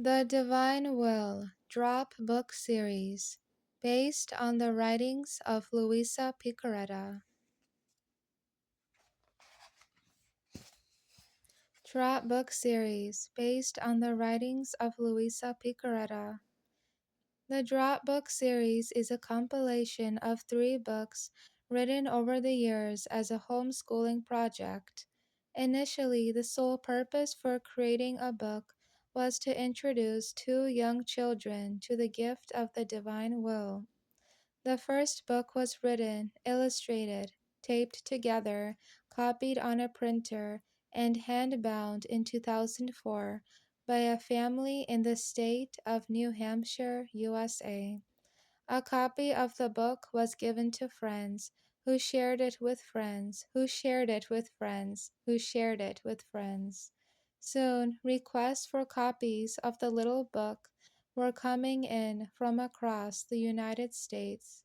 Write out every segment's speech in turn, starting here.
The Divine Will Drop Book Series, based on the writings of Luisa Picaretta. Drop Book Series, based on the writings of Luisa Picaretta. The Dropbook series is a compilation of 3 books written over the years as a homeschooling project. Initially, the sole purpose for creating a book was to introduce 2 young children to the gift of the divine will. The first book was written, illustrated, taped together, copied on a printer, and hand-bound in 2004 by a family in the state of New Hampshire, USA. A copy of the book was given to friends, who shared it with friends, who shared it with friends, who shared it with friends. Soon, requests for copies of the little book were coming in from across the United States.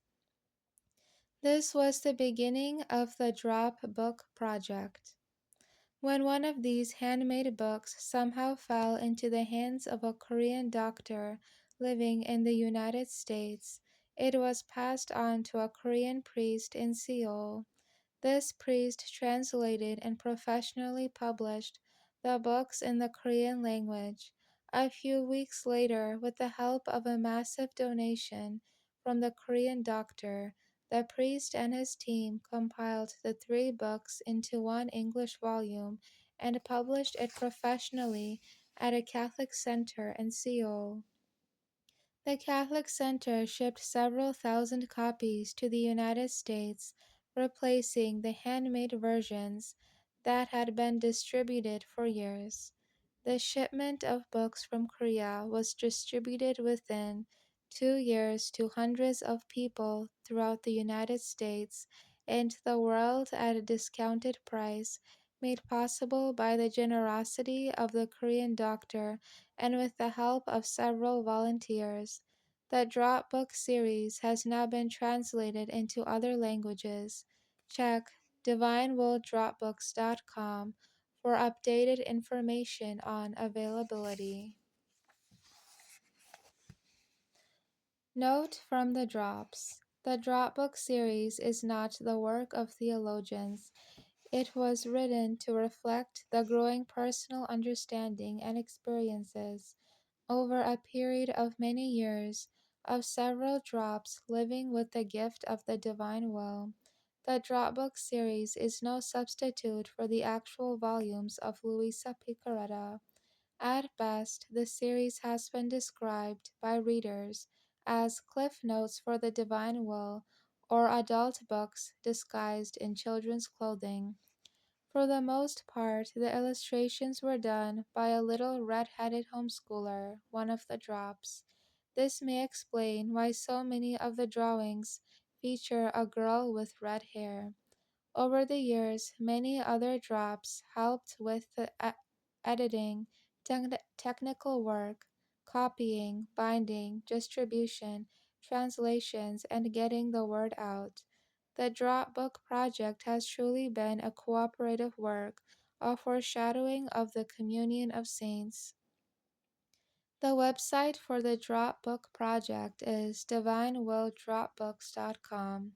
This was the beginning of the Drop Book Project. When one of these handmade books somehow fell into the hands of a Korean doctor living in the United States, it was passed on to a Korean priest in Seoul. This priest translated and professionally published the books in the Korean language. A few weeks later, with the help of a massive donation from the Korean doctor, the priest and his team compiled the 3 books into one English volume and published it professionally at a Catholic center in Seoul. The Catholic Center shipped several thousand copies to the United States, replacing the handmade versions that had been distributed for years. The shipment of books from Korea was distributed within 2 years to hundreds of people throughout the United States and the world at a discounted price, made possible by the generosity of the Korean doctor and with the help of several volunteers. The Dropbook series has now been translated into other languages. Check divinewilldropbooks.com for updated information on availability. Note from the Drops: the Dropbook series is not the work of theologians. It was written to reflect the growing personal understanding and experiences over a period of many years of several drops living with the gift of the divine will. The Dropbook series is no substitute for the actual volumes of Luisa Picaretta. At best, the series has been described by readers as cliff notes for the divine will or adult books disguised in children's clothing. For the most part, the illustrations were done by a little red-headed homeschooler, one of the drops. This may explain why so many of the drawings feature a girl with red hair. Over the years, many other drops helped with the editing, technical work, copying, binding, distribution, translations, and getting the word out. The Dropbook project has truly been a cooperative work, a foreshadowing of the communion of saints. The website for the Dropbook project is divinewilldropbooks.com.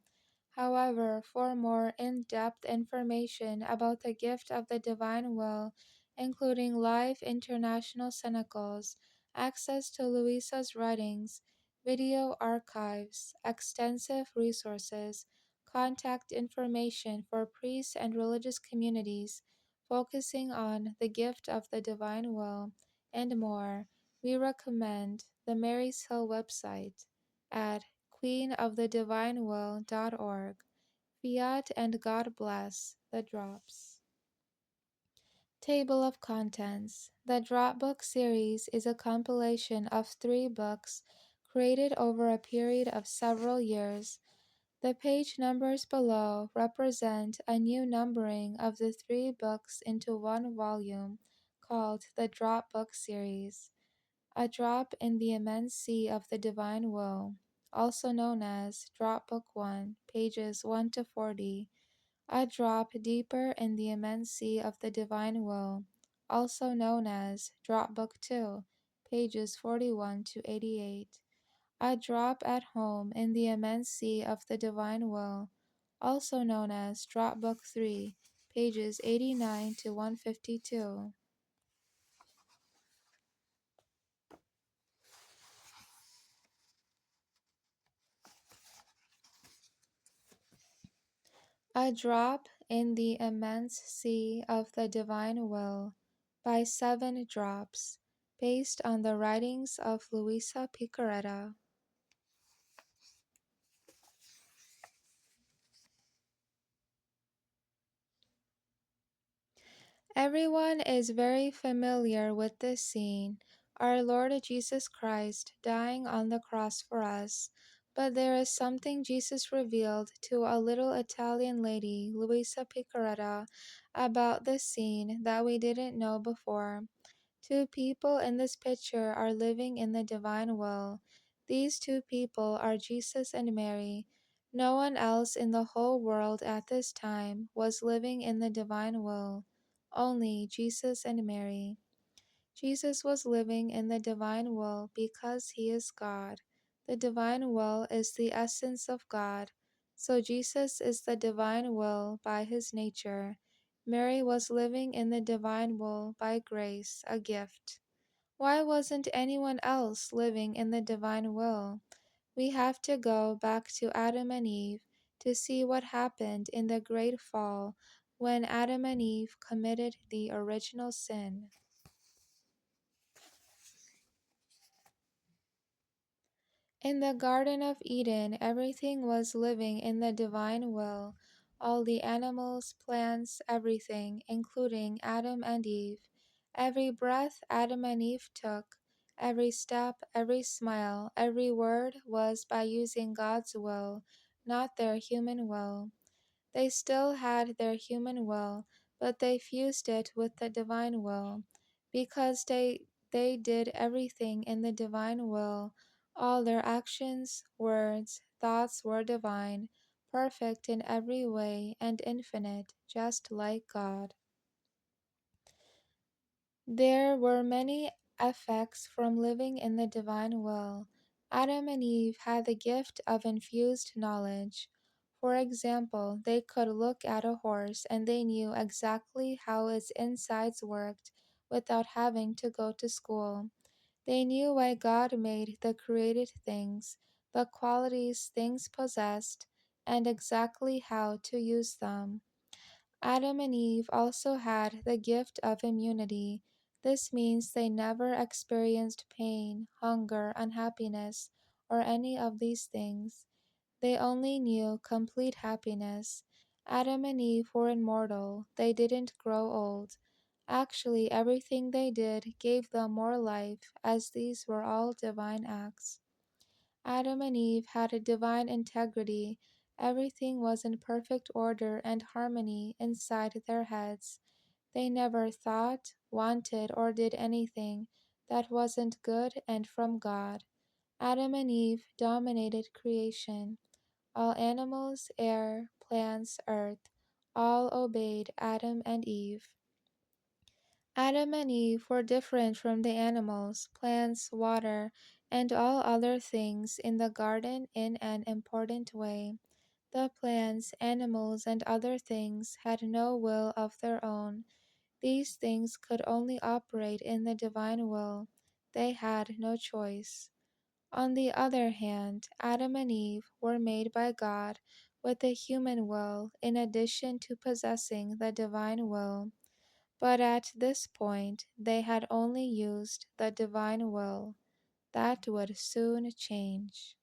However, for more in-depth information about the gift of the divine will, including live international cenacles, access to Luisa's writings, video archives, extensive resources, contact information for priests and religious communities focusing on the gift of the divine will, and more, we recommend the Mary's Hill website at queenofthedivinewill.org. Fiat and God bless the drops. Table of Contents: the Dropbook series is a compilation of 3 books created over a period of several years. The page numbers below represent a new numbering of the 3 books into one volume called the Dropbook series. A Drop in the Immense Sea of the Divine Will, also known as Dropbook 1, pages 1 to 40. A Drop Deeper in the Immense Sea of the Divine Will, also known as Dropbook 2, pages 41 to 88. A drop at home in the immense sea of the divine will, also known as Dropbook 3, pages 89 to 152. A Drop in the Immense Sea of the Divine Will by 7 Drops, based on the writings of Luisa Picaretta. Everyone is very familiar with this scene, our Lord Jesus Christ dying on the cross for us. But there is something Jesus revealed to a little Italian lady, Luisa Picaretta, about this scene that we didn't know before. Two people in this picture are living in the divine will. These two people are Jesus and Mary. No one else in the whole world at this time was living in the divine will, only Jesus and Mary. Jesus was living in the divine will because he is God. The divine will is the essence of God. So Jesus is the divine will by his nature. Mary was living in the divine will by grace, a gift. Why wasn't anyone else living in the divine will? We have to go back to Adam and Eve to see what happened in the great fall when Adam and Eve committed the original sin. In the Garden of Eden, everything was living in the divine will. All the animals, plants, everything, including Adam and Eve. Every breath Adam and Eve took, every step, every smile, every word was by using God's will, not their human will. They still had their human will, but they fused it with the divine will. Because they did everything in the divine will, all their actions, words, thoughts were divine, perfect in every way, and infinite, just like God. There were many effects from living in the divine will. Adam and Eve had the gift of infused knowledge. For example, they could look at a horse and they knew exactly how its insides worked without having to go to school. They knew why God made the created things, the qualities things possessed, and exactly how to use them. Adam and Eve also had the gift of immunity. This means they never experienced pain, hunger, unhappiness, or any of these things. They only knew complete happiness. Adam and Eve were immortal. They didn't grow old. Actually, everything they did gave them more life, as these were all divine acts. Adam and Eve had a divine integrity. Everything was in perfect order and harmony inside their heads. They never thought, wanted, or did anything that wasn't good and from God. Adam and Eve dominated creation. All animals, air, plants, earth, all obeyed Adam and Eve. Adam and Eve were different from the animals, plants, water, and all other things in the garden in an important way. The plants, animals, and other things had no will of their own. These things could only operate in the divine will. They had no choice. On the other hand, Adam and Eve were made by God with a human will in addition to possessing the divine will. But at this point, they had only used the divine will. That would soon change.